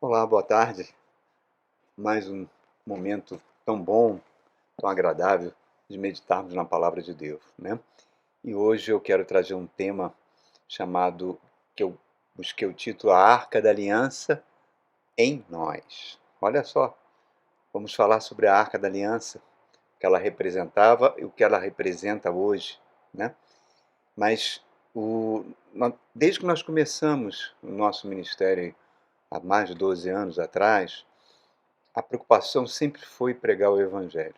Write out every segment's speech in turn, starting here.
Olá, boa tarde. Mais um momento tão bom, tão agradável de meditarmos na palavra de Deus, né? E hoje eu quero trazer um tema chamado, que eu busquei o título, A Arca da Aliança em Nós. Olha só, vamos falar sobre a Arca da Aliança, o que ela representava e o que ela representa hoje, né? Mas desde que nós começamos o nosso ministério há mais de 12 anos atrás, a preocupação sempre foi pregar o Evangelho,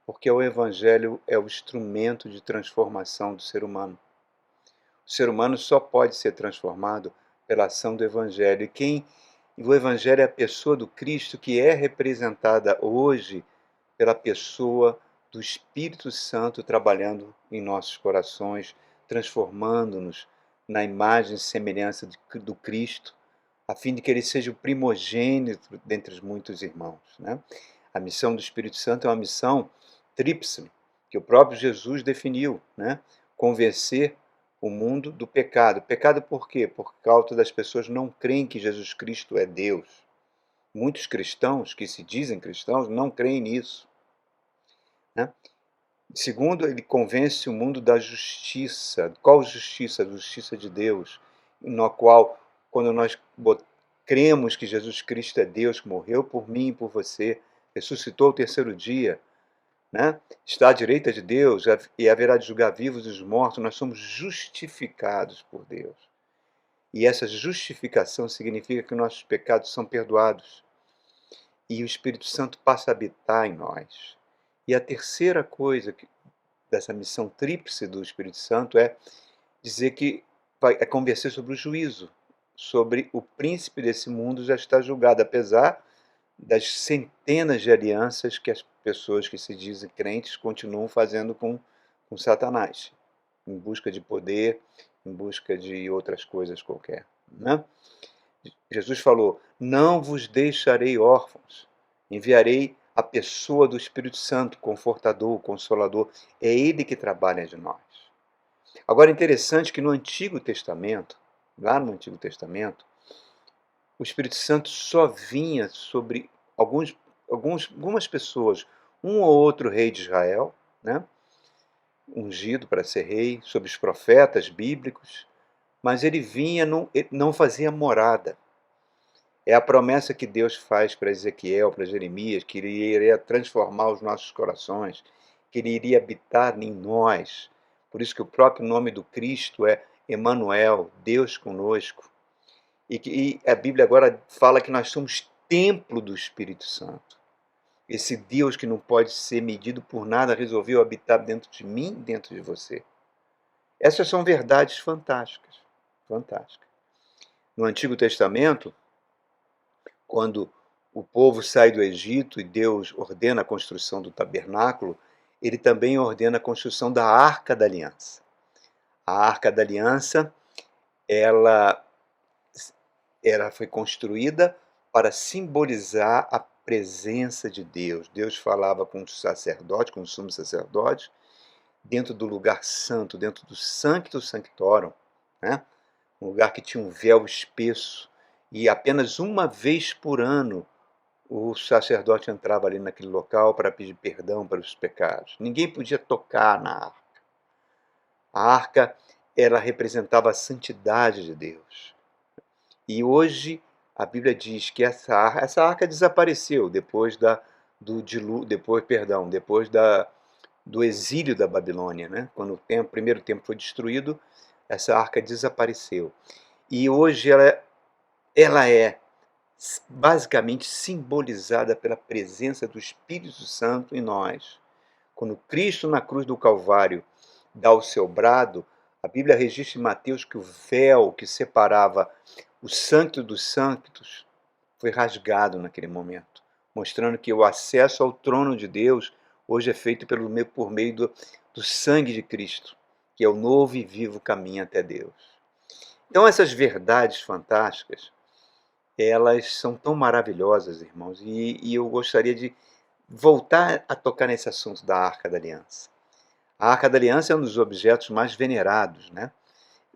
porque o Evangelho é o instrumento de transformação do ser humano. O ser humano só pode ser transformado pela ação do Evangelho. E o Evangelho é a pessoa do Cristo, que é representada hoje pela pessoa do Espírito Santo trabalhando em nossos corações, transformando-nos na imagem e semelhança do Cristo, a fim de que ele seja o primogênito dentre os muitos irmãos, né? A missão do Espírito Santo é uma missão tríplice, que o próprio Jesus definiu, né? Convencer o mundo do pecado. Pecado por quê? Por causa das pessoas não creem que Jesus Cristo é Deus. Muitos cristãos que se dizem cristãos não creem nisso, né? Segundo, ele convence o mundo da justiça. Qual justiça? A justiça de Deus, na qual, quando nós cremos que Jesus Cristo é Deus, que morreu por mim e por você, ressuscitou ao terceiro dia, né? Está à direita de Deus e haverá de julgar vivos e os mortos, nós somos justificados por Deus. E essa justificação significa que nossos pecados são perdoados e o Espírito Santo passa a habitar em nós. E a terceira coisa dessa missão tríplice do Espírito Santo é dizer que é convencer sobre o juízo, sobre o príncipe desse mundo já está julgado, apesar das centenas de alianças que as pessoas que se dizem crentes continuam fazendo com Satanás, em busca de poder, em busca de outras coisas qualquer, né? Jesus falou: não vos deixarei órfãos, enviarei a pessoa do Espírito Santo, confortador, consolador. É ele que trabalha de nós. Agora, é interessante que no Antigo Testamento, lá no Antigo Testamento, o Espírito Santo só vinha sobre algumas pessoas, um ou outro rei de Israel, né, ungido para ser rei, sobre os profetas bíblicos, mas ele vinha, não fazia morada. É a promessa que Deus faz para Ezequiel, para Jeremias, que ele iria transformar os nossos corações, que ele iria habitar em nós. Por isso que o próprio nome do Cristo é Emanuel, Deus conosco. E a Bíblia agora fala que nós somos templo do Espírito Santo. Esse Deus que não pode ser medido por nada resolveu habitar dentro de mim, dentro de você. Essas são verdades fantásticas, fantásticas. No Antigo Testamento, quando o povo sai do Egito e Deus ordena a construção do tabernáculo, ele também ordena a construção da Arca da Aliança. A Arca da Aliança, ela foi construída para simbolizar a presença de Deus. Deus falava com o sacerdote, com o sumo sacerdote, dentro do lugar santo, dentro do Sanctus Sanctorum, né? Um lugar que tinha um véu espesso, e apenas uma vez por ano o sacerdote entrava ali naquele local para pedir perdão pelos pecados. Ninguém podia tocar na arca. A arca, ela representava a santidade de Deus. E hoje a Bíblia diz que essa arca desapareceu depois do exílio da Babilônia, né? Quando o primeiro templo foi destruído, essa arca desapareceu. E hoje ela é basicamente simbolizada pela presença do Espírito Santo em nós. Quando Cristo na cruz do Calvário dá o seu brado, a Bíblia registra em Mateus que o véu que separava o Santo dos Santos foi rasgado naquele momento, mostrando que o acesso ao trono de Deus hoje é feito por meio do sangue de Cristo, que é o novo e vivo caminho até Deus. Então essas verdades fantásticas, elas são tão maravilhosas, irmãos, e eu gostaria de voltar a tocar nesse assunto da Arca da Aliança. A Arca da Aliança é um dos objetos mais venerados, né?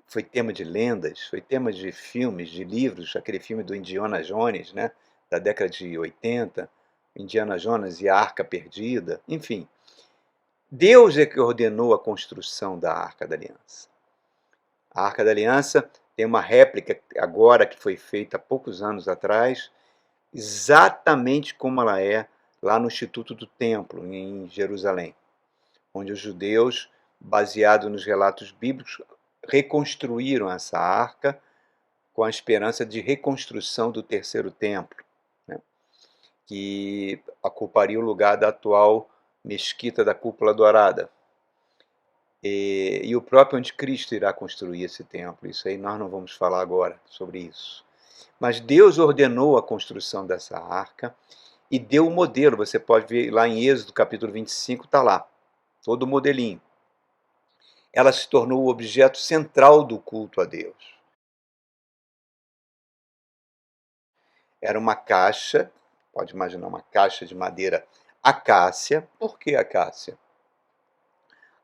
foi tema de lendas, foi tema de filmes, de livros, aquele filme do Indiana Jones, né, da década de 80, Indiana Jones e a Arca Perdida, enfim. Deus é que ordenou a construção da Arca da Aliança. A Arca da Aliança tem uma réplica agora que foi feita há poucos anos atrás, exatamente como ela é lá no Instituto do Templo, em Jerusalém, onde os judeus, baseado nos relatos bíblicos, reconstruíram essa arca com a esperança de reconstrução do terceiro templo, né, que ocuparia o lugar da atual mesquita da Cúpula Dourada. E o próprio Anticristo irá construir esse templo. Isso aí nós não vamos falar agora sobre isso. Mas Deus ordenou a construção dessa arca e deu o modelo. Você pode ver lá em Êxodo capítulo 25, está lá, todo o modelinho. Ela se tornou o objeto central do culto a Deus. Era uma caixa, pode imaginar uma caixa de madeira acácia. Por que acácia?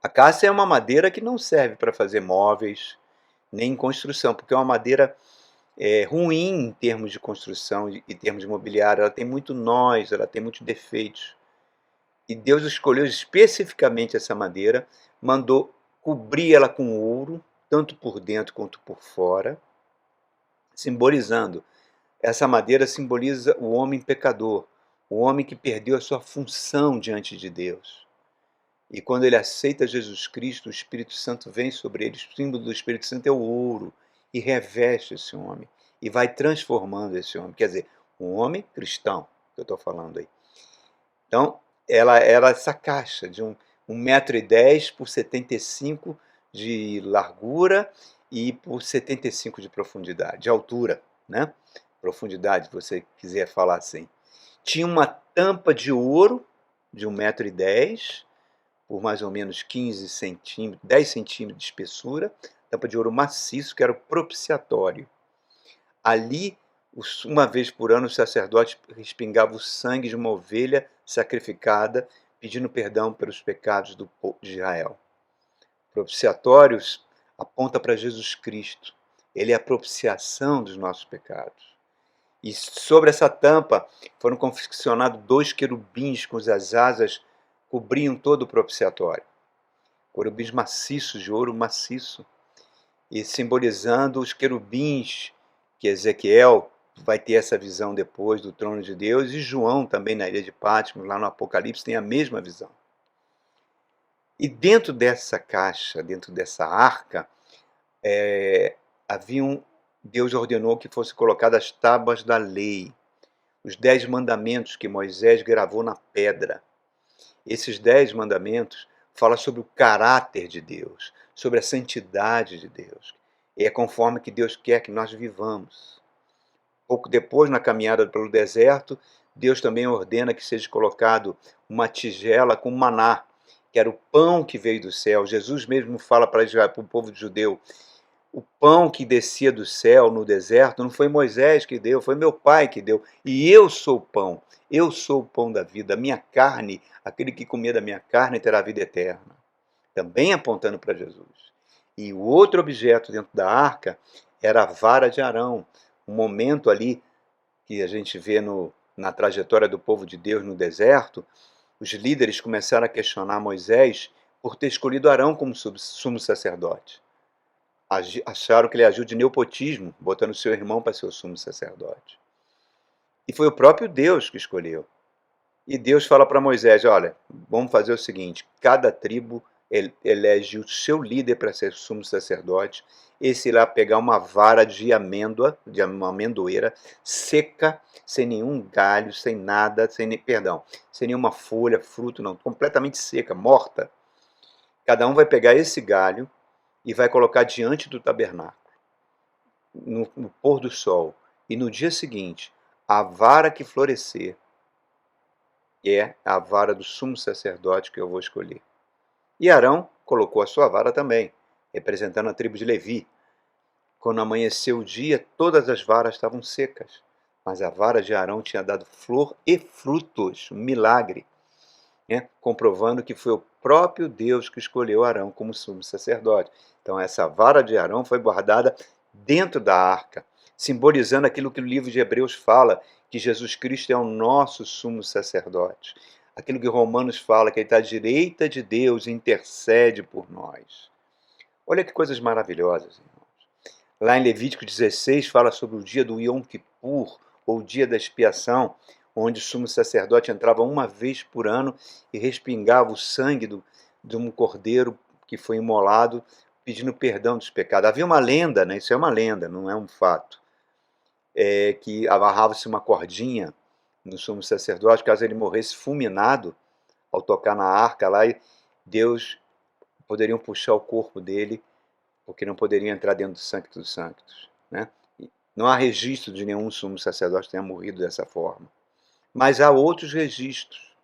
Acácia é uma madeira que não serve para fazer móveis, nem em construção, porque é uma madeira ruim em termos de construção e em termos de mobiliário. Ela tem muito nós, ela tem muitos defeitos. E Deus escolheu especificamente essa madeira, mandou cobrir ela com ouro, tanto por dentro quanto por fora, simbolizando. Essa madeira simboliza o homem pecador, o homem que perdeu a sua função diante de Deus. E quando ele aceita Jesus Cristo, o Espírito Santo vem sobre ele. O símbolo do Espírito Santo é o ouro, e reveste esse homem, e vai transformando esse homem. Quer dizer, um homem cristão, que eu estou falando aí. Então, ela era essa caixa de 1,10 m por 75 de largura e por 75 de profundidade, de altura, né? Profundidade, se você quiser falar assim. Tinha uma tampa de ouro de 1,10 m por mais ou menos 15 centímetros, 10 centímetros de espessura, tampa de ouro maciço, que era o propiciatório. Ali, uma vez por ano, o sacerdote respingava o sangue de uma ovelha sacrificada, pedindo perdão pelos pecados do povo de Israel. Propiciatórios aponta para Jesus Cristo. Ele é a propiciação dos nossos pecados. E sobre essa tampa foram confeccionados 2 querubins cujas asas cobriam todo o propiciatório. Querubins maciços, de ouro maciço. E simbolizando os querubins que Ezequiel vai ter essa visão depois do trono de Deus, e João também na ilha de Patmos, lá no Apocalipse, tem a mesma visão. E dentro dessa caixa, dentro dessa arca, Deus ordenou que fossem colocadas as tábuas da lei, os 10 mandamentos que Moisés gravou na pedra. Esses 10 mandamentos falam sobre o caráter de Deus, sobre a santidade de Deus. E é conforme que Deus quer que nós vivamos. Pouco depois, na caminhada pelo deserto, Deus também ordena que seja colocado uma tigela com maná, que era o pão que veio do céu. Jesus mesmo fala para o povo judeu: o pão que descia do céu no deserto não foi Moisés que deu, foi meu Pai que deu. E eu sou o pão, eu sou o pão da vida. A minha carne, aquele que comer da minha carne terá vida eterna. Também apontando para Jesus. E o outro objeto dentro da arca era a vara de Arão. Um momento ali que a gente vê na trajetória do povo de Deus no deserto, os líderes começaram a questionar Moisés por ter escolhido Arão como sumo sacerdote. Acharam que ele agiu de nepotismo, botando seu irmão para ser o sumo sacerdote. E foi o próprio Deus que escolheu. E Deus fala para Moisés: olha, vamos fazer o seguinte, cada tribo elege o seu líder para ser sumo sacerdote. Esse irá pegar uma vara de amêndoa, de uma amendoeira, seca, sem nenhum galho, sem nada, sem nenhuma folha, fruto, não, completamente seca, morta. Cada um vai pegar esse galho e vai colocar diante do tabernáculo, no pôr do sol. E no dia seguinte, a vara que florescer é a vara do sumo sacerdote que eu vou escolher. E Arão colocou a sua vara também, representando a tribo de Levi. Quando amanheceu o dia, todas as varas estavam secas, mas a vara de Arão tinha dado flor e frutos, um milagre. né? Comprovando que foi o próprio Deus que escolheu Arão como sumo sacerdote. Então essa vara de Arão foi guardada dentro da arca, simbolizando aquilo que o livro de Hebreus fala, que Jesus Cristo é o nosso sumo sacerdote. Aquilo que Romanos fala, que ele está à direita de Deus e intercede por nós. Olha que coisas maravilhosas, irmãos. Lá em Levítico 16 fala sobre o dia do Yom Kippur, ou o dia da expiação, onde o sumo sacerdote entrava uma vez por ano e respingava o sangue de um cordeiro que foi imolado, pedindo perdão dos pecados. Havia uma lenda, né? Isso é uma lenda, não é um fato, que amarrava-se uma cordinha no sumo sacerdote, caso ele morresse fulminado ao tocar na arca lá, e Deus poderiam puxar o corpo dele, porque não poderiam entrar dentro do Sancto dos Sanctos, né? Não há registro de nenhum sumo sacerdote que tenha morrido dessa forma. Mas há outros registros.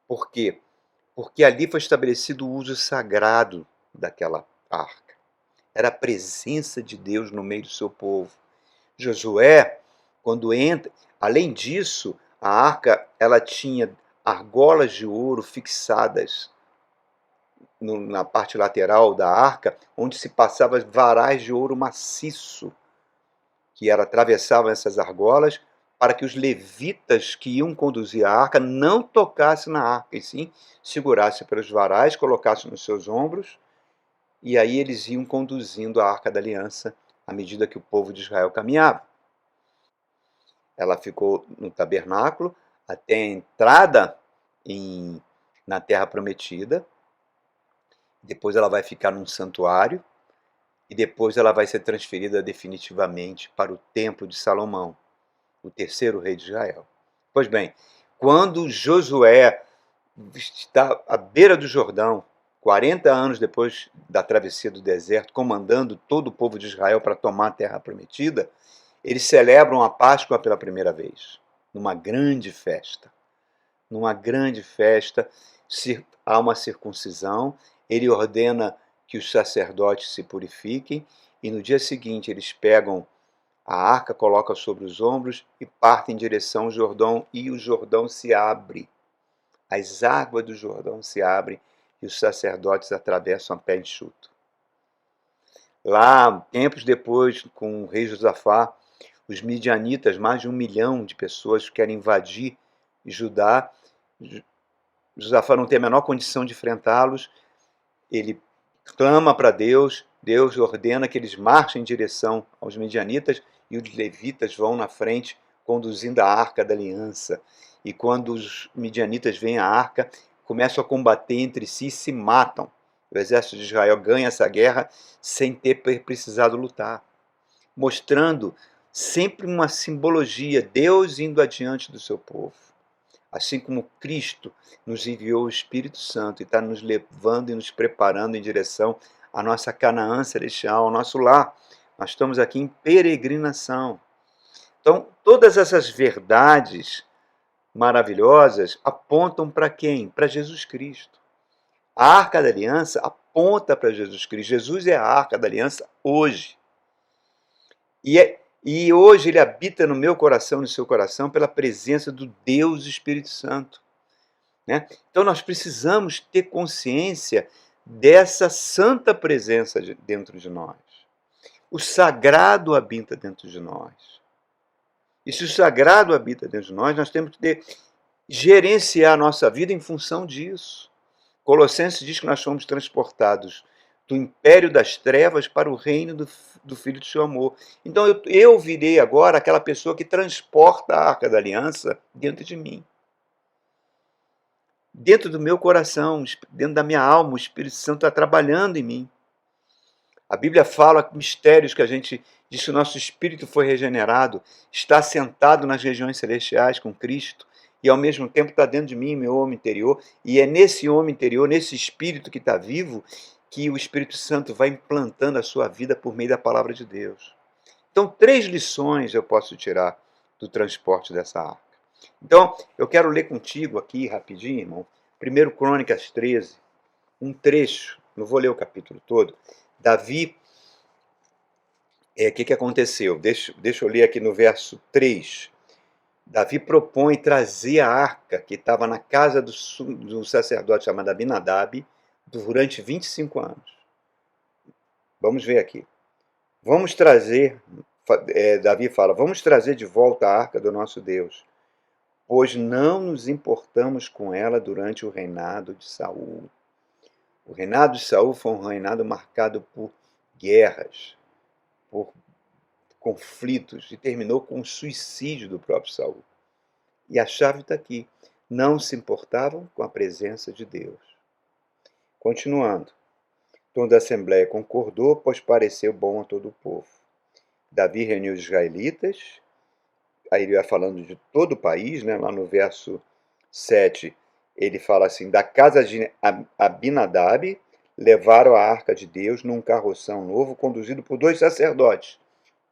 Por quê? Porque ali foi estabelecido o uso sagrado daquela arca. Era a presença de Deus no meio do seu povo. Josué, quando entra, além disso, a arca ela tinha argolas de ouro fixadas na parte lateral da arca, onde se passava varais de ouro maciço, que atravessavam essas argolas, para que os levitas que iam conduzir a arca não tocassem na arca, e sim segurassem pelos varais, colocassem nos seus ombros, e aí eles iam conduzindo a arca da aliança à medida que o povo de Israel caminhava. Ela ficou no tabernáculo até a entrada na terra prometida, depois ela vai ficar num santuário, e depois ela vai ser transferida definitivamente para o Templo de Salomão, o terceiro rei de Israel. Pois bem, quando Josué está à beira do Jordão, 40 anos depois da travessia do deserto, comandando todo o povo de Israel para tomar a terra prometida, eles celebram a Páscoa pela primeira vez, numa grande festa. Numa grande festa, há uma circuncisão, ele ordena que os sacerdotes se purifiquem, e no dia seguinte eles pegam a arca, colocam sobre os ombros e partem em direção ao Jordão, e o Jordão se abre. As águas do Jordão se abrem e os sacerdotes atravessam a pé enxuto. Lá, tempos depois, com o rei Josafá, os midianitas, mais de 1 milhão de pessoas querem invadir Judá. Josafá não tem a menor condição de enfrentá-los. Ele clama para Deus, Deus ordena que eles marchem em direção aos midianitas, e os levitas vão na frente, conduzindo a arca da aliança. E quando os midianitas veem a arca, começam a combater entre si e se matam. O exército de Israel ganha essa guerra sem ter precisado lutar, mostrando sempre uma simbologia, Deus indo adiante do seu povo. Assim como Cristo nos enviou o Espírito Santo e está nos levando e nos preparando em direção à nossa Canaã celestial, ao nosso lar. Nós estamos aqui em peregrinação. Então, todas essas verdades maravilhosas apontam para quem? Para Jesus Cristo. A Arca da Aliança aponta para Jesus Cristo. Jesus é a Arca da Aliança hoje. E hoje ele habita no meu coração, no seu coração, pela presença do Deus Espírito Santo, né? Então nós precisamos ter consciência dessa santa presença dentro de nós. O sagrado habita dentro de nós. E se o sagrado habita dentro de nós temos que gerenciar a nossa vida em função disso. Colossenses diz que nós fomos transportados do império das trevas para o reino do Filho do seu amor. Então eu virei agora aquela pessoa que transporta a Arca da Aliança dentro de mim. Dentro do meu coração, dentro da minha alma, o Espírito Santo está trabalhando em mim. A Bíblia fala mistérios que a gente diz que o nosso espírito foi regenerado, está sentado nas regiões celestiais com Cristo, e ao mesmo tempo está dentro de mim, meu homem interior, e é nesse homem interior, nesse espírito que está vivo, que o Espírito Santo vai implantando a sua vida por meio da palavra de Deus. Então, 3 lições eu posso tirar do transporte dessa arca. Então, eu quero ler contigo aqui, rapidinho, irmão, 1 Crônicas 13, um trecho, não vou ler o capítulo todo. Davi, o que aconteceu? Deixa eu ler aqui no verso 3. Davi propõe trazer a arca que estava na casa do sacerdote chamado Abinadab durante 25 anos. Vamos ver aqui. Vamos trazer, Davi fala, vamos trazer de volta a arca do nosso Deus, pois não nos importamos com ela durante o reinado de Saul. O reinado de Saul foi um reinado marcado por guerras, por conflitos, e terminou com o suicídio do próprio Saul. E a chave está aqui. Não se importavam com a presença de Deus. Continuando. Toda a assembleia concordou, pois pareceu bom a todo o povo. Davi reuniu os israelitas, aí ele vai falando de todo o país, né? Lá no verso 7, ele fala assim, da casa de Abinadab, levaram a arca de Deus num carroção novo, conduzido por 2 sacerdotes,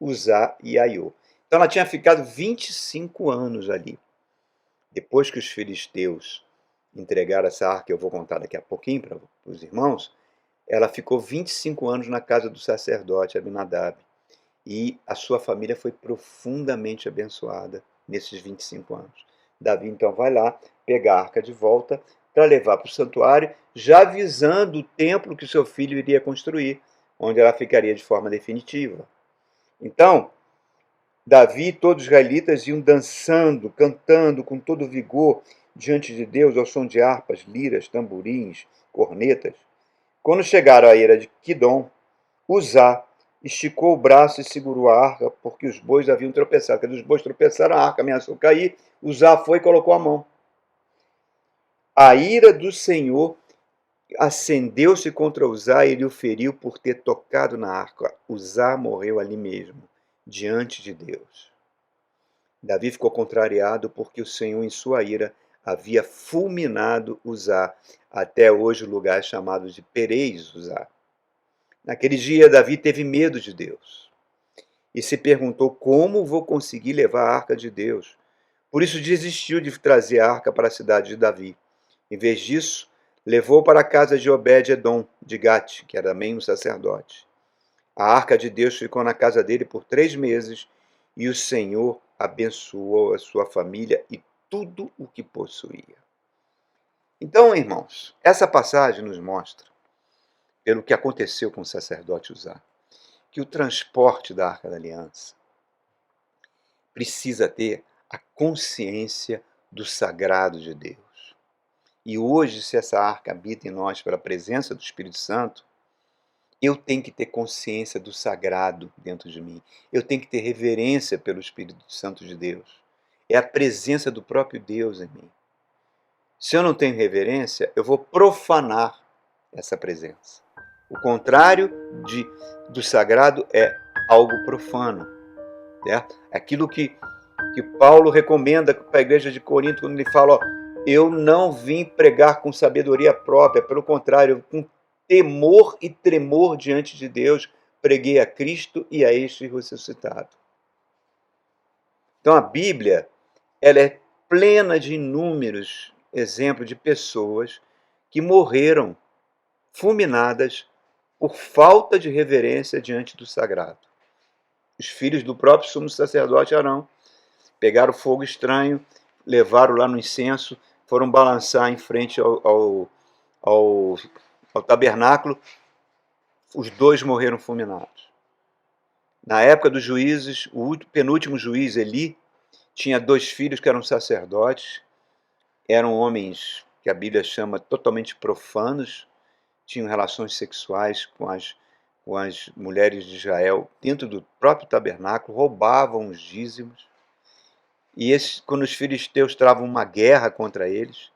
Uzá e Aiô. Então ela tinha ficado 25 anos ali. Depois que os filisteus entregaram essa arca, eu vou contar daqui a pouquinho para os irmãos, ela ficou 25 anos na casa do sacerdote Abinadab. E a sua família foi profundamente abençoada nesses 25 anos. Davi então vai lá pegar a arca de volta para levar para o santuário, já visando o templo que seu filho iria construir, onde ela ficaria de forma definitiva. Então, Davi e todos os israelitas iam dançando, cantando com todo vigor diante de Deus ao som de harpas, liras, tamborins, cornetas. Quando chegaram à eira de Quidom, Uzá esticou o braço e segurou a arca, porque os bois haviam tropeçado. Quando os bois tropeçaram, a arca ameaçou cair, Uzá foi e colocou a mão. A ira do Senhor acendeu-se contra Uzá e ele o feriu por ter tocado na arca. Uzá morreu ali mesmo, diante de Deus. Davi ficou contrariado porque o Senhor, em sua ira, havia fulminado Uzá. Até hoje o lugar é chamado de Perez Uzá. Naquele dia, Davi teve medo de Deus e se perguntou como vou conseguir levar a arca de Deus. Por isso desistiu de trazer a arca para a cidade de Davi. Em vez disso, levou para a casa de Obed-edom, de Gate, que era também um sacerdote. A arca de Deus ficou na casa dele por 3 meses e o Senhor abençoou a sua família e tudo o que possuía. Então, irmãos, essa passagem nos mostra, pelo que aconteceu com o sacerdote Uzá, que o transporte da Arca da Aliança precisa ter a consciência do sagrado de Deus. E hoje, se essa arca habita em nós pela presença do Espírito Santo, eu tenho que ter consciência do sagrado dentro de mim. Eu tenho que ter reverência pelo Espírito Santo de Deus. É a presença do próprio Deus em mim. Se eu não tenho reverência, eu vou profanar essa presença. O contrário do sagrado é algo profano. Certo? Aquilo que Paulo recomenda para a igreja de Corinto, quando ele fala, ó, eu não vim pregar com sabedoria própria, pelo contrário, com temor e tremor diante de Deus, preguei a Cristo e a este ressuscitado. Então a Bíblia, ela é plena de inúmeros exemplos de pessoas que morreram fulminadas por falta de reverência diante do sagrado. Os filhos do próprio sumo sacerdote Arão pegaram fogo estranho, levaram lá no incenso, foram balançar em frente ao tabernáculo, os 2 morreram fulminados. Na época dos juízes, o penúltimo juiz, Eli, tinha 2 filhos que eram sacerdotes, eram homens que a Bíblia chama totalmente profanos, tinham relações sexuais com as mulheres de Israel dentro do próprio tabernáculo, roubavam os dízimos. E quando os filisteus travam uma guerra contra eles,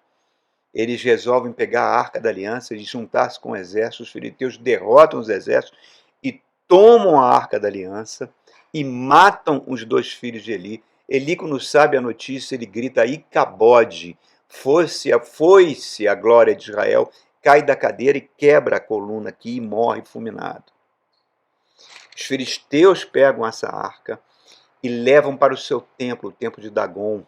eles resolvem pegar a Arca da Aliança e juntar-se com o exército. Os filisteus derrotam os exércitos e tomam a Arca da Aliança e matam os 2 filhos de Eli. Eli, quando sabe a notícia, ele grita, Icabode, foi-se a glória de Israel, cai da cadeira e quebra a coluna aqui e morre fulminado. Os filisteus pegam essa arca e levam para o seu templo, o templo de Dagon.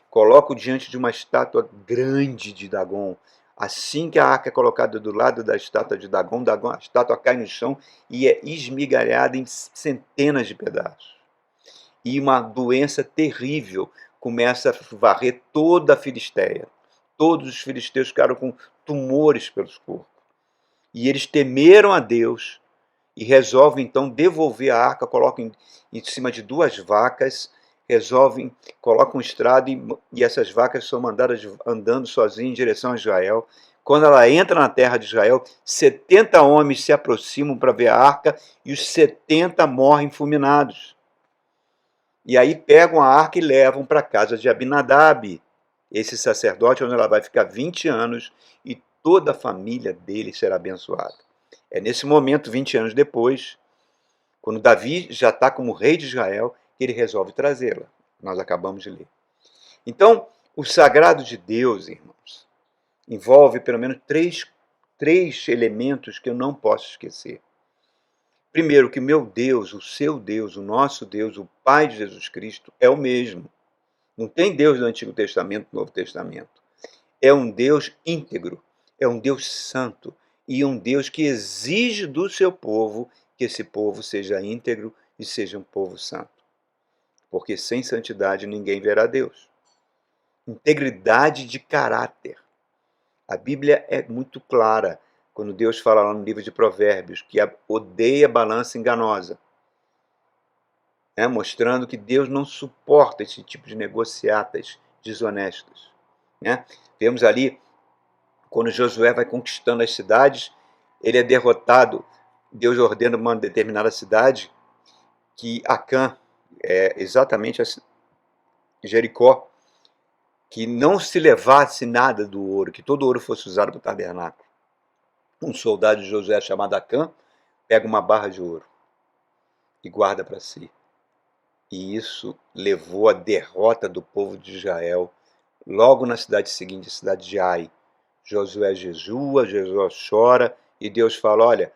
Colocam diante de uma estátua grande de Dagon. Assim que a arca é colocada do lado da estátua de Dagon, a estátua cai no chão e é esmigalhada em centenas de pedaços. E uma doença terrível começa a varrer toda a Filisteia. Todos os filisteus ficaram com tumores pelos corpos. E eles temeram a Deus e resolvem então devolver a arca, colocam em cima de 2 vacas, colocam um estrado e essas vacas são mandadas andando sozinhas em direção a Israel. Quando ela entra na terra de Israel, 70 homens se aproximam para ver a arca e os 70 morrem fulminados. E aí pegam a arca e levam para a casa de Abinadab, esse sacerdote, onde ela vai ficar 20 anos e toda a família dele será abençoada. É nesse momento, 20 anos depois, quando Davi já está como rei de Israel, que ele resolve trazê-la. Nós acabamos de ler. Então, o sagrado de Deus, irmãos, envolve pelo menos três elementos que eu não posso esquecer. Primeiro, que meu Deus, o seu Deus, o nosso Deus, o Pai de Jesus Cristo, é o mesmo. Não tem Deus do Antigo Testamento, do Novo Testamento. É um Deus íntegro, é um Deus santo e um Deus que exige do seu povo que esse povo seja íntegro e seja um povo santo. Porque sem santidade ninguém verá Deus. Integridade de caráter. A Bíblia é muito clara quando Deus fala lá no livro de Provérbios que odeia balança enganosa, né? Mostrando que Deus não suporta esse tipo de negociatas desonestas, né? Vemos ali, quando Josué vai conquistando as cidades, ele é derrotado, Deus ordena uma determinada cidade, que Acã, exatamente Jericó, que não se levasse nada do ouro, que todo o ouro fosse usado para o tabernáculo. Um soldado de Josué chamado Acã pega uma barra de ouro e guarda para si. E isso levou à derrota do povo de Israel. Logo na cidade seguinte, a cidade de Ai, Josué jejua, Josué chora e Deus fala: olha,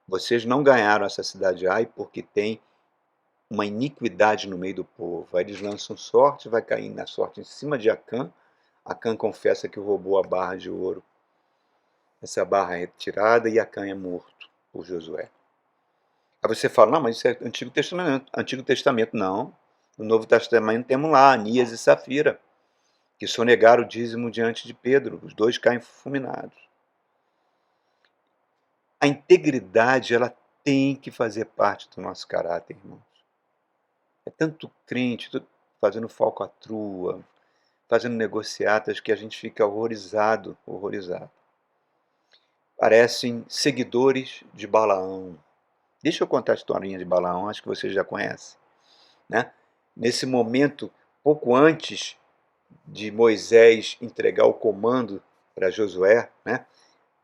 vocês não ganharam essa cidade de Ai porque tem uma iniquidade no meio do povo. Aí eles lançam sorte, vai cair na sorte em cima de Acã. Acã confessa que roubou a barra de ouro. Essa barra é retirada e Acã é morto por Josué. Aí você fala: não, mas isso é Antigo Testamento. Antigo Testamento não. No Novo Testamento temos lá Anias e Safira, que sonegaram o dízimo diante de Pedro. Os dois caem fulminados. A integridade, ela tem que fazer parte do nosso caráter, irmãos. É tanto crente fazendo falcatrua, fazendo negociatas, que a gente fica horrorizado. Parecem seguidores de Balaão. Deixa eu contar a historinha de Balaão, acho que você já conhece, né? Nesse momento, pouco antes de Moisés entregar o comando para Josué, né?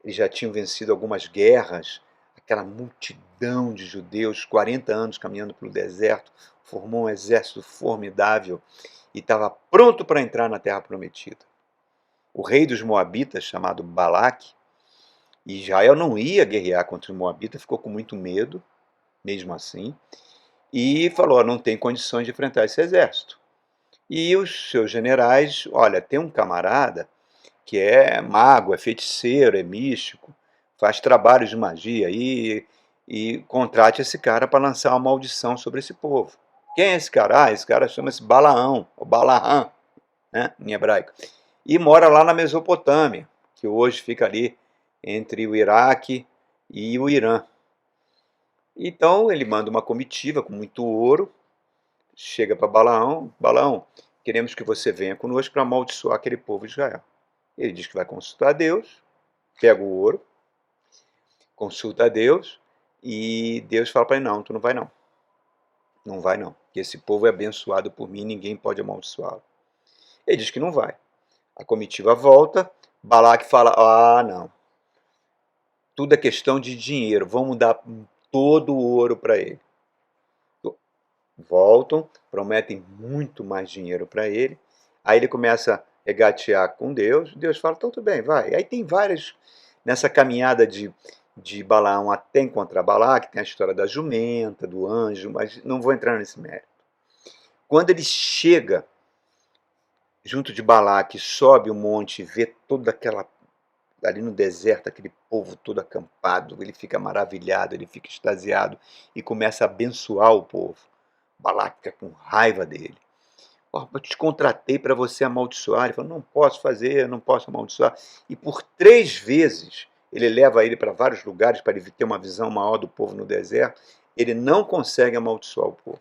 Eles já tinham vencido algumas guerras, aquela multidão de judeus, 40 anos caminhando pelo deserto, formou um exército formidável e estava pronto para entrar na Terra Prometida. O rei dos Moabitas, chamado Balaque, e Israel não ia guerrear contra os Moabitas, ficou com muito medo, mesmo assim, e falou: não tem condições de enfrentar esse exército. E os seus generais: olha, tem um camarada que é mago, é feiticeiro, é místico, faz trabalhos de magia e contrate esse cara para lançar uma maldição sobre esse povo. Quem é esse cara? Esse cara chama-se Balaão, ou Balaam, né, em hebraico. E mora lá na Mesopotâmia, que hoje fica ali entre o Iraque e o Irã. Então ele manda uma comitiva com muito ouro, chega para Balaão: Balaão, queremos que você venha conosco para amaldiçoar aquele povo de Israel. Ele diz que vai consultar Deus, pega o ouro, consulta a Deus, e Deus fala para ele: não, tu não vai não. Não vai não, porque esse povo é abençoado por mim, ninguém pode amaldiçoá-lo. Ele diz que não vai. A comitiva volta, Balaque fala: ah, não, tudo é questão de dinheiro, vamos dar todo o ouro para ele. Voltam, prometem muito mais dinheiro para ele. Aí ele começa a regatear com Deus. Deus fala: então tudo bem, vai. Aí tem várias, nessa caminhada de Balaão até encontrar Balaque, tem a história da jumenta, do anjo, mas não vou entrar nesse mérito. Quando ele chega junto de Balaque, sobe o monte, vê toda aquela, ali no deserto, aquele povo todo acampado, ele fica maravilhado, ele fica extasiado e começa a abençoar o povo. Balaque fica com raiva dele. Ó, eu te contratei para você amaldiçoar. Ele falou, não posso fazer, não posso amaldiçoar. E por 3 vezes ele leva ele para vários lugares para ele ter uma visão maior do povo no deserto. Ele não consegue amaldiçoar o povo.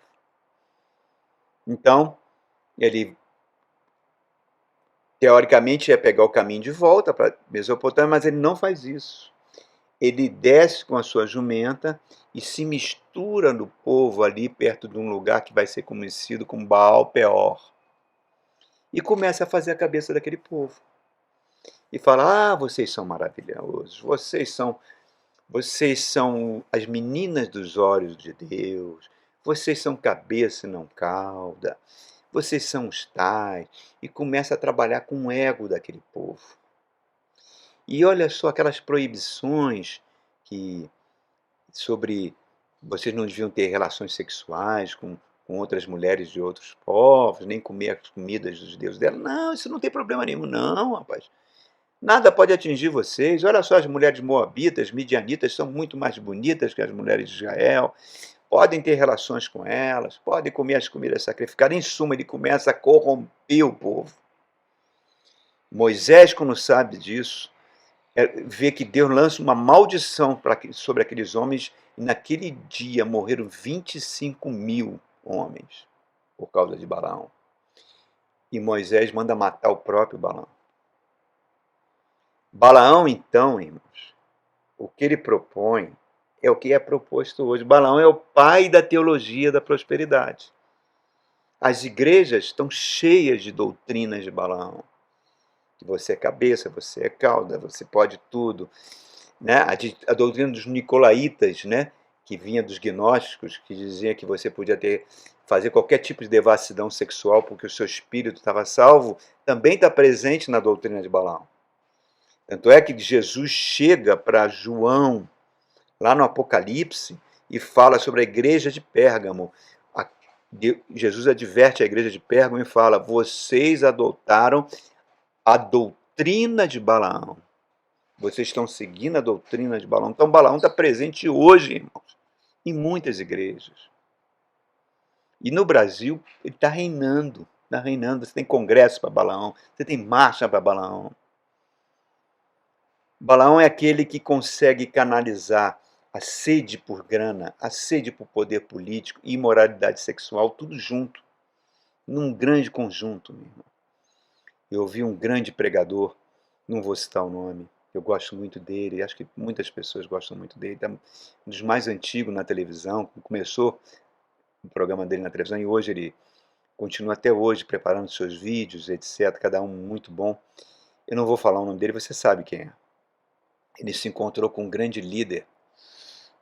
Então, ele teoricamente ia pegar o caminho de volta para Mesopotâmia, mas ele não faz isso. Ele desce com a sua jumenta e se mistura no povo ali perto de um lugar que vai ser conhecido como Baal Peor. E começa a fazer a cabeça daquele povo. E fala: "Ah, vocês são maravilhosos, vocês são as meninas dos olhos de Deus, vocês são cabeça e não cauda, vocês são os tais", e começa a trabalhar com o ego daquele povo. E olha só aquelas proibições que sobre vocês não deviam ter relações sexuais com outras mulheres de outros povos, nem comer as comidas dos deuses dela. Não, isso não tem problema nenhum, não, rapaz. Nada pode atingir vocês. Olha só, as mulheres moabitas, midianitas, são muito mais bonitas que as mulheres de Israel. Podem ter relações com elas, podem comer as comidas sacrificadas. Em suma, ele começa a corromper o povo. Moisés, quando sabe disso, vê que Deus lança uma maldição sobre aqueles homens, e naquele dia morreram 25.000 homens por causa de Balaão. E Moisés manda matar o próprio Balaão. Balaão, então, irmãos, o que ele propõe é o que é proposto hoje. Balaão é o pai da teologia da prosperidade. As igrejas estão cheias de doutrinas de Balaão. Você é cabeça, você é cauda, você pode tudo. Né? A doutrina dos nicolaítas, né? Que vinha dos gnósticos, que dizia que você podia fazer qualquer tipo de devassidão sexual porque o seu espírito estava salvo, também está presente na doutrina de Balaão. Tanto é que Jesus chega para João, lá no Apocalipse, e fala sobre a igreja de Pérgamo. Jesus adverte a igreja de Pérgamo e fala: vocês adotaram a doutrina de Balaão. Vocês estão seguindo a doutrina de Balaão. Então, Balaão está presente hoje, irmãos, em muitas igrejas. E no Brasil, ele está reinando. Está reinando. Você tem congresso para Balaão, você tem marcha para Balaão. Balaão é aquele que consegue canalizar a sede por grana, a sede por poder político e imoralidade sexual, tudo junto, num grande conjunto, meu irmão. Eu ouvi um grande pregador, não vou citar o nome, eu gosto muito dele, acho que muitas pessoas gostam muito dele, é um dos mais antigos na televisão, começou o programa dele na televisão e hoje ele continua até hoje preparando seus vídeos, etc., cada um muito bom. Eu não vou falar o nome dele, você sabe quem é. Ele se encontrou com um grande líder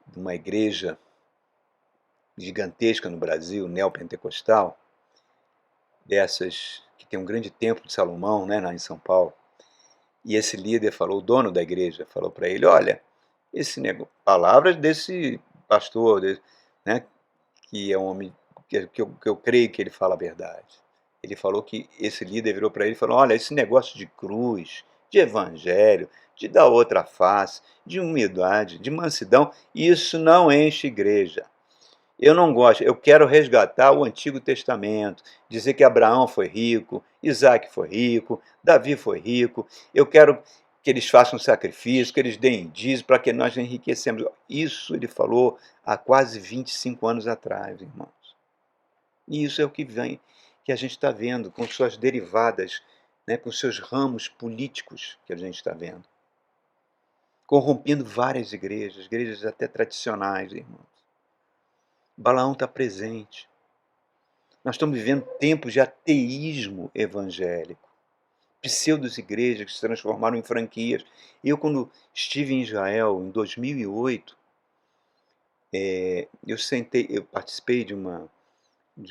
de uma igreja gigantesca no Brasil, neopentecostal, dessas que tem um grande templo de Salomão, né, lá em São Paulo. E esse líder falou, o dono da igreja, falou para ele: olha, palavras desse pastor, né, que é um homem que eu creio que ele fala a verdade. Ele falou que esse líder virou para ele e falou: olha, esse negócio de cruz, de evangelho, de dar outra face, de humildade, de mansidão, isso não enche igreja. Eu não gosto, eu quero resgatar o Antigo Testamento, dizer que Abraão foi rico, Isaac foi rico, Davi foi rico, eu quero que eles façam sacrifício, que eles deem dízimo para que nós enriquecemos. Isso ele falou há quase 25 anos atrás, irmãos. E isso é o que vem, que a gente está vendo, com suas derivadas, né, com seus ramos políticos que a gente está vendo. Corrompendo várias igrejas até tradicionais, irmãos. Balaão está presente. Nós estamos vivendo tempos de ateísmo evangélico. Pseudos-igrejas que se transformaram em franquias. Eu, quando estive em Israel, em 2008, eu participei de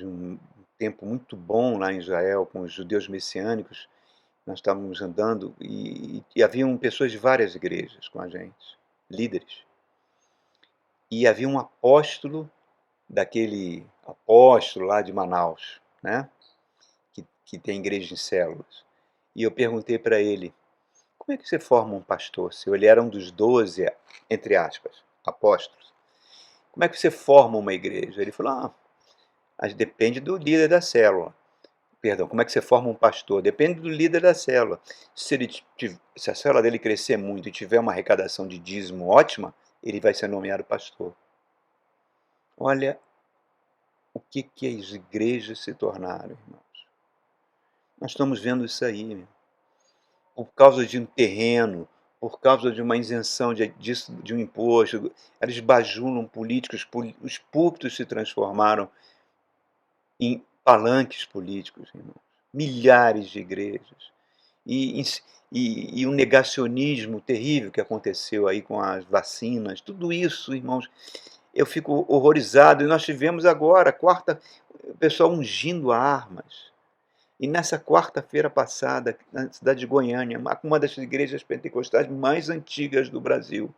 um tempo muito bom lá em Israel com os judeus messiânicos. Nós estávamos andando e haviam pessoas de várias igrejas com a gente, líderes. E havia um apóstolo, daquele apóstolo lá de Manaus, né? Que tem igreja em células. E eu perguntei para ele: como é que você forma um pastor? Se ele era um dos 12, entre aspas, apóstolos. Como é que você forma uma igreja? Ele falou: depende do líder da célula. Perdão, como é que você forma um pastor? Depende do líder da célula. Se a célula dele crescer muito e tiver uma arrecadação de dízimo ótima, ele vai ser nomeado pastor. Olha o que as igrejas se tornaram, irmãos. Nós estamos vendo isso aí, por causa de um terreno, por causa de uma isenção de um imposto. Eles bajulam políticos, os púlpitos se transformaram em palanques políticos, irmãos. Milhares de igrejas. E, e um negacionismo terrível que aconteceu aí com as vacinas, tudo isso, irmãos, eu fico horrorizado. E nós tivemos agora, o pessoal ungindo armas. E nessa quarta-feira passada, na cidade de Goiânia, uma das igrejas pentecostais mais antigas do Brasil,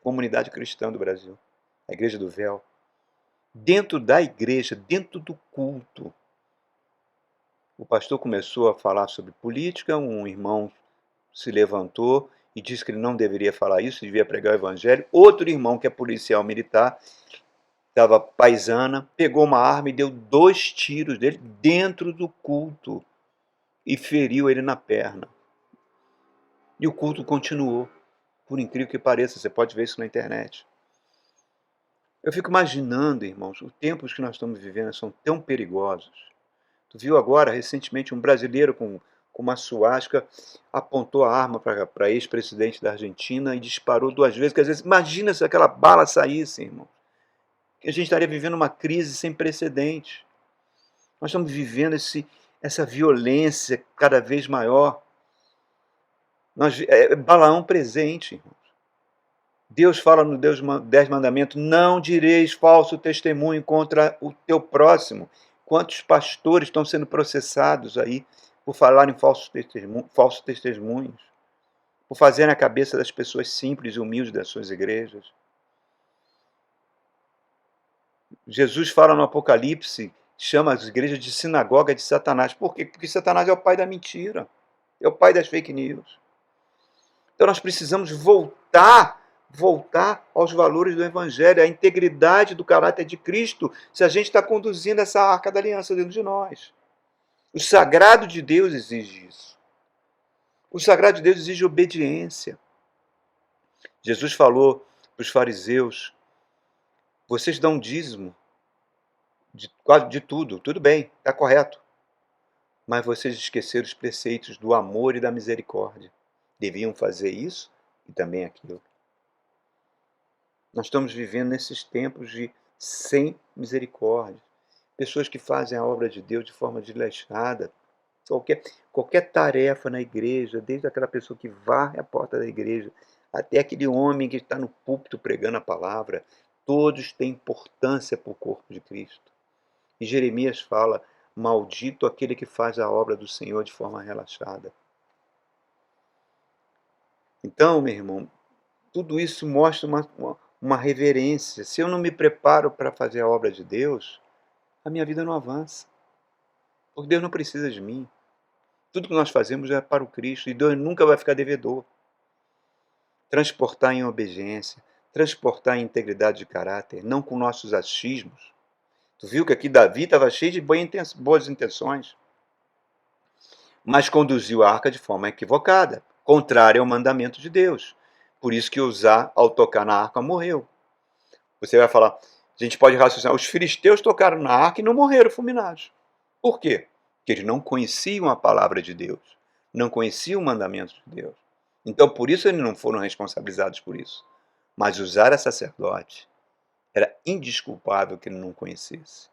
comunidade cristã do Brasil, a Igreja do Véu, dentro da igreja, dentro do culto, o pastor começou a falar sobre política, um irmão se levantou e disse que ele não deveria falar isso, devia pregar o evangelho. Outro irmão, que é policial militar, estava paisana, pegou uma arma e deu 2 tiros dele dentro do culto e feriu ele na perna. E o culto continuou, por incrível que pareça, você pode ver isso na internet. Eu fico imaginando, irmãos, os tempos que nós estamos vivendo são tão perigosos. Tu viu agora, recentemente, um brasileiro com uma suástica apontou a arma para ex-presidente da Argentina e disparou 2 vezes. Quer dizer, imagina se aquela bala saísse, irmão. Que a gente estaria vivendo uma crise sem precedentes. Nós estamos vivendo essa violência cada vez maior. Balaão presente, irmãos. Deus fala no 10 mandamentos: não direis falso testemunho contra o teu próximo. Quantos pastores estão sendo processados aí por falarem falsos testemunhos, por fazerem a cabeça das pessoas simples e humildes das suas igrejas? Jesus fala no Apocalipse, chama as igrejas de sinagoga de Satanás. Por quê? Porque Satanás é o pai da mentira, é o pai das fake news. Então nós precisamos voltar aos valores do Evangelho, à integridade do caráter de Cristo, se a gente está conduzindo essa arca da aliança dentro de nós. O sagrado de Deus exige isso. O sagrado de Deus exige obediência. Jesus falou para os fariseus: vocês dão dízimo quase de tudo, tudo bem, está correto. Mas vocês esqueceram os preceitos do amor e da misericórdia. Deviam fazer isso e também aquilo. Nós estamos vivendo nesses tempos de sem misericórdia. Pessoas que fazem a obra de Deus de forma desleixada. Qualquer tarefa na igreja, desde aquela pessoa que varre a porta da igreja, até aquele homem que está no púlpito pregando a palavra, todos têm importância para o corpo de Cristo. E Jeremias fala: maldito aquele que faz a obra do Senhor de forma relaxada. Então, meu irmão, tudo isso mostra uma reverência. Se eu não me preparo para fazer a obra de Deus, a minha vida não avança. Porque Deus não precisa de mim. Tudo que nós fazemos é para o Cristo e Deus nunca vai ficar devedor. Transportar em obediência, transportar em integridade de caráter, não com nossos achismos. Tu viu que aqui Davi estava cheio de boas intenções, mas conduziu a arca de forma equivocada, contrária ao mandamento de Deus. Por isso que Uzá, ao tocar na arca, morreu. Você vai falar, a gente pode raciocinar, os filisteus tocaram na arca e não morreram fulminados. Por quê? Porque eles não conheciam a palavra de Deus, não conheciam o mandamento de Deus. Então, por isso eles não foram responsabilizados por isso. Mas Uzá era sacerdote. Era indesculpável que ele não conhecesse.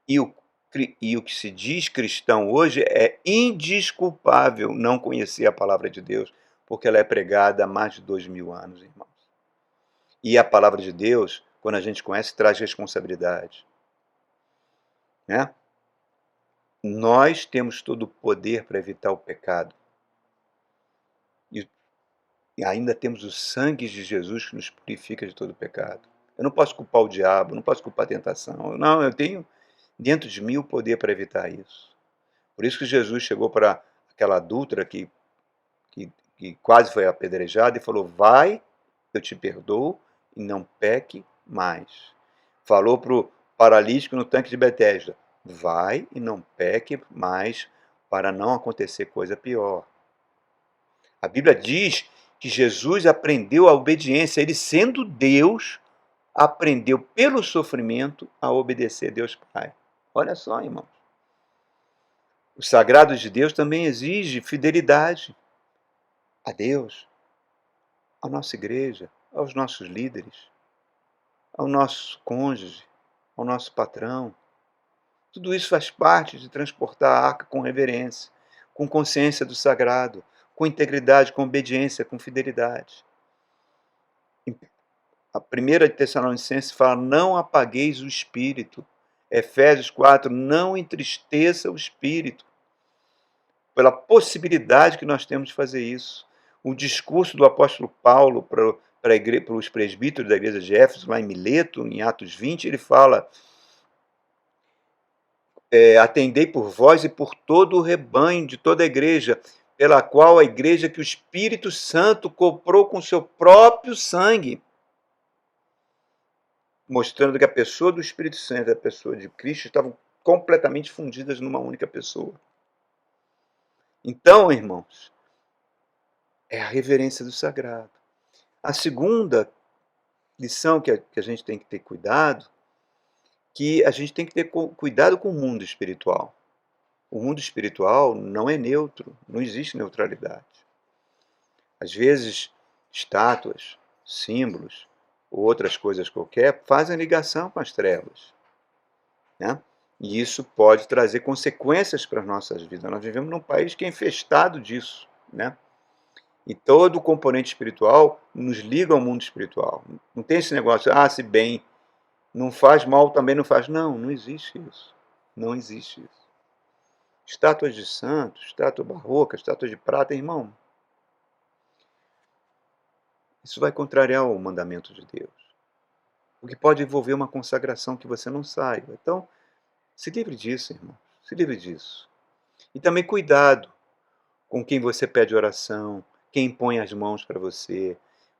E o que se diz cristão hoje é indesculpável não conhecer a palavra de Deus, porque ela é pregada há mais de 2000 anos, irmãos. E a palavra de Deus, quando a gente conhece, traz responsabilidade. Né? Nós temos todo o poder para evitar o pecado. E ainda temos o sangue de Jesus que nos purifica de todo o pecado. Eu não posso culpar o diabo, não posso culpar a tentação. Não, eu tenho dentro de mim o poder para evitar isso. Por isso que Jesus chegou para aquela adúltera que quase foi apedrejada e falou: vai, eu te perdoo e não peque mais. Falou para o paralítico no tanque de Betesda: Vai e não peque mais para não acontecer coisa pior. A Bíblia diz que Jesus aprendeu a obediência. Ele, sendo Deus, aprendeu pelo sofrimento a obedecer a Deus Pai. Olha só, irmãos. O sagrado de Deus também exige fidelidade a Deus, à nossa igreja, aos nossos líderes, ao nosso cônjuge, ao nosso patrão. Tudo isso faz parte de transportar a arca com reverência, com consciência do sagrado, com integridade, com obediência, com fidelidade. A primeira de Tessalonicenses fala: não apagueis o espírito. Efésios 4, não entristeça o espírito. Pela possibilidade que nós temos de fazer isso. O discurso do apóstolo Paulo para os presbíteros da igreja de Éfeso, lá em Mileto, em Atos 20, ele fala: atendei por vós e por todo o rebanho de toda a igreja, pela qual a igreja que o Espírito Santo comprou com seu próprio sangue, mostrando que a pessoa do Espírito Santo e a pessoa de Cristo estavam completamente fundidas numa única pessoa. Então, irmãos, é a reverência do sagrado. A segunda lição que a gente tem que ter cuidado, que a gente tem que ter cuidado com o mundo espiritual. O mundo espiritual não é neutro, não existe neutralidade. Às vezes, estátuas, símbolos ou outras coisas qualquer fazem ligação com as trevas, né? E isso pode trazer consequências para as nossas vidas. Nós vivemos num país que é infestado disso, né? E todo o componente espiritual nos liga ao mundo espiritual. Não tem esse negócio, se bem, não faz mal, também não faz. Não, não existe isso. Não existe isso. Estátuas de santos, estátua barroca, estátua de prata, irmão, isso vai contrariar o mandamento de Deus. O que pode envolver uma consagração que você não saiba. Então, se livre disso, irmão. Se livre disso. E também cuidado com quem você pede oração, quem põe as mãos para você,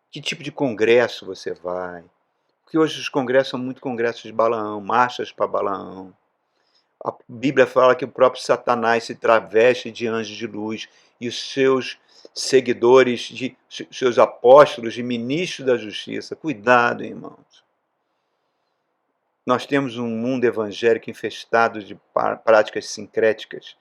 que tipo de congresso você vai. Porque hoje os congressos são muito congressos de Balaão, marchas para Balaão. A Bíblia fala que o próprio Satanás se traveste de anjos de luz e os seus seguidores, seus apóstolos e ministros da justiça. Cuidado, irmãos. Nós temos um mundo evangélico infestado de práticas sincréticas,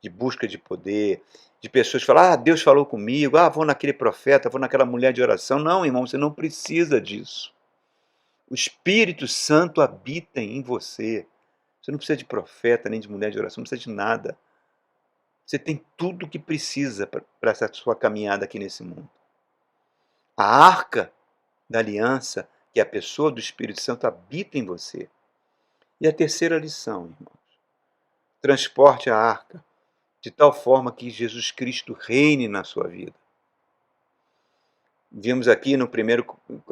de busca de poder, de pessoas que falam: Deus falou comigo, vou naquele profeta, vou naquela mulher de oração. Não, irmão, você não precisa disso. O Espírito Santo habita em você. Você não precisa de profeta, nem de mulher de oração, não precisa de nada. Você tem tudo o que precisa para essa sua caminhada aqui nesse mundo. A arca da aliança, que é a pessoa do Espírito Santo, habita em você. E a terceira lição, irmãos: transporte a arca de tal forma que Jesus Cristo reine na sua vida. Vimos aqui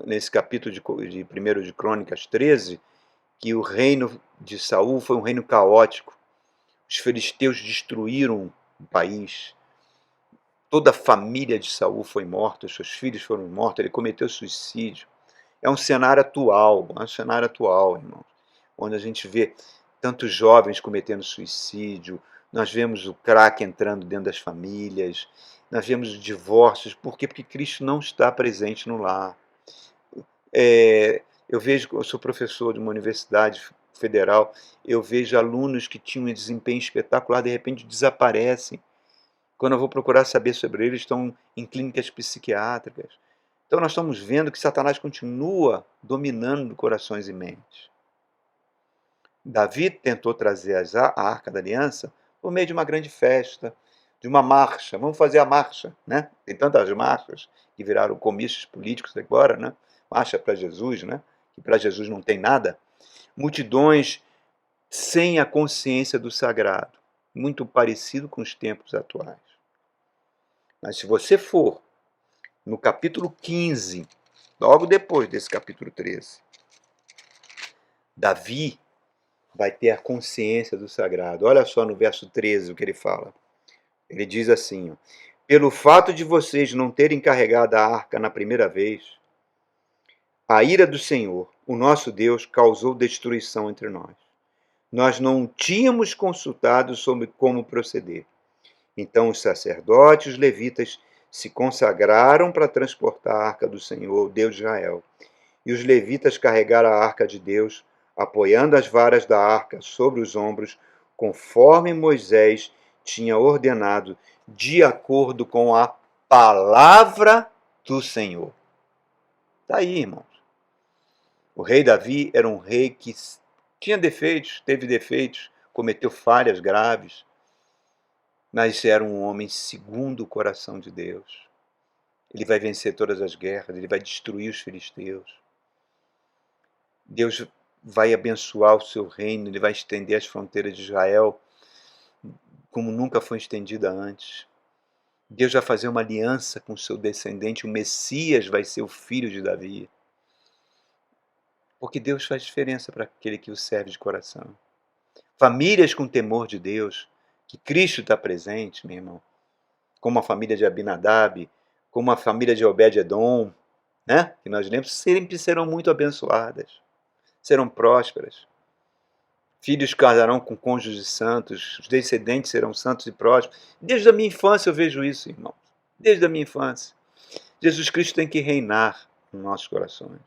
nesse capítulo de 1 de Crônicas 13, que o reino de Saul foi um reino caótico. Os filisteus destruíram o país. Toda a família de Saul foi morta, os seus filhos foram mortos, ele cometeu suicídio. É um cenário atual, irmãos, onde a gente vê tantos jovens cometendo suicídio, nós vemos o crack entrando dentro das famílias, nós vemos divórcios. Por quê? Porque Cristo não está presente no lar. Eu sou professor de uma universidade federal, eu vejo alunos que tinham um desempenho espetacular, de repente desaparecem. Quando eu vou procurar saber sobre eles, estão em clínicas psiquiátricas. Então nós estamos vendo que Satanás continua dominando corações e mentes. Davi tentou trazer a Arca da Aliança por meio de uma grande festa, de uma marcha. Vamos fazer a marcha, né? Tem tantas marchas que viraram comícios políticos agora, né? Marcha para Jesus, né? Que para Jesus não tem nada. Multidões sem a consciência do sagrado, muito parecido com os tempos atuais. Mas se você for no capítulo 15, logo depois desse capítulo 13, Davi vai ter a consciência do sagrado. Olha só no verso 13 o que ele fala. Ele diz assim: pelo fato de vocês não terem carregado a arca na primeira vez, a ira do Senhor, o nosso Deus, causou destruição entre nós. nós não tínhamos consultado sobre como proceder. Então os sacerdotes e os levitas se consagraram para transportar a arca do Senhor, Deus de Israel. E os levitas carregaram a arca de Deus, apoiando as varas da arca sobre os ombros, conforme Moisés tinha ordenado, de acordo com a palavra do Senhor. Está aí, irmãos. O rei Davi era um rei que tinha defeitos, teve defeitos, cometeu falhas graves, mas era um homem segundo o coração de Deus. Ele vai vencer todas as guerras, ele vai destruir os filisteus. Deus vai abençoar o seu reino, ele vai estender as fronteiras de Israel como nunca foi estendida antes. Deus vai fazer uma aliança com o seu descendente, o Messias vai ser o filho de Davi. Porque Deus faz diferença para aquele que o serve de coração. Famílias com temor de Deus, que Cristo está presente, meu irmão, como a família de Abinadab, como a família de Obed-Edom, né? Que nós lemos, sempre serão muito abençoadas, serão prósperas. Filhos casarão com cônjuges santos, os descendentes serão santos e prósperos. Desde a minha infância eu vejo isso, irmãos. Desde a minha infância. Jesus Cristo tem que reinar nos nossos corações.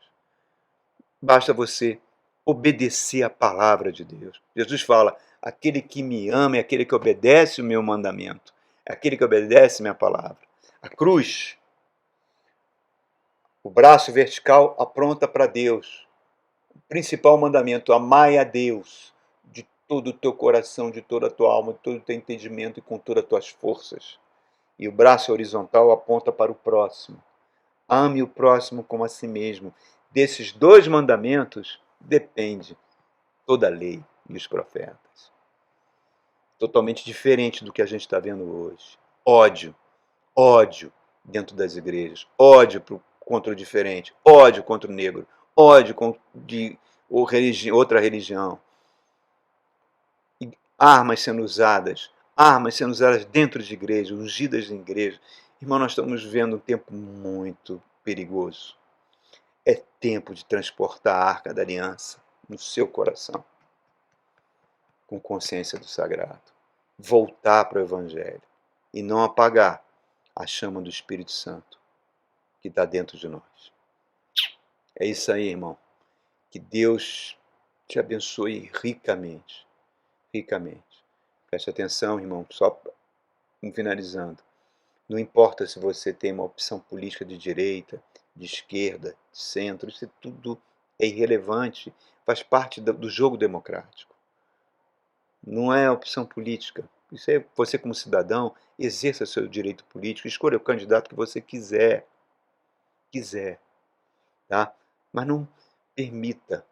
Basta você obedecer a palavra de Deus. Jesus fala, aquele que me ama é aquele que obedece o meu mandamento. É aquele que obedece a minha palavra. A cruz, o braço vertical apronta para Deus. O principal mandamento, amai a Deus de todo o teu coração, de toda a tua alma, de todo o teu entendimento e com todas as tuas forças. E o braço horizontal aponta para o próximo. Ame o próximo como a si mesmo. Desses dois mandamentos depende toda a lei e os profetas. Totalmente diferente do que a gente está vendo hoje. Ódio dentro das igrejas, ódio contra o diferente, ódio contra o negro, ódio de outra religião. Armas sendo usadas dentro de igrejas, ungidas em igrejas. Irmão, nós estamos vivendo um tempo muito perigoso. É tempo de transportar a arca da aliança no seu coração, com consciência do sagrado. Voltar para o Evangelho e não apagar a chama do Espírito Santo que está dentro de nós. É isso aí, irmão. Que Deus te abençoe ricamente. Ricamente. Preste atenção, irmão, só finalizando. Não importa se você tem uma opção política de direita, de esquerda, de centro, isso tudo é irrelevante, faz parte do jogo democrático. Não é opção política. Isso é você como cidadão, exerça seu direito político, escolha o candidato que você quiser, tá? Mas não permita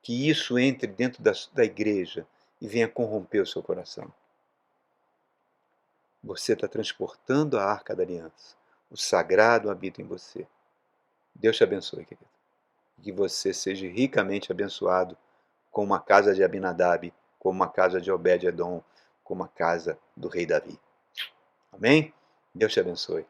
que isso entre dentro da igreja e venha corromper o seu coração. Você está transportando a arca da aliança. O sagrado habita em você. Deus te abençoe, querido. Que você seja ricamente abençoado como a casa de Abinadab, como a casa de Obed-Edom, como a casa do rei Davi. Amém? Deus te abençoe.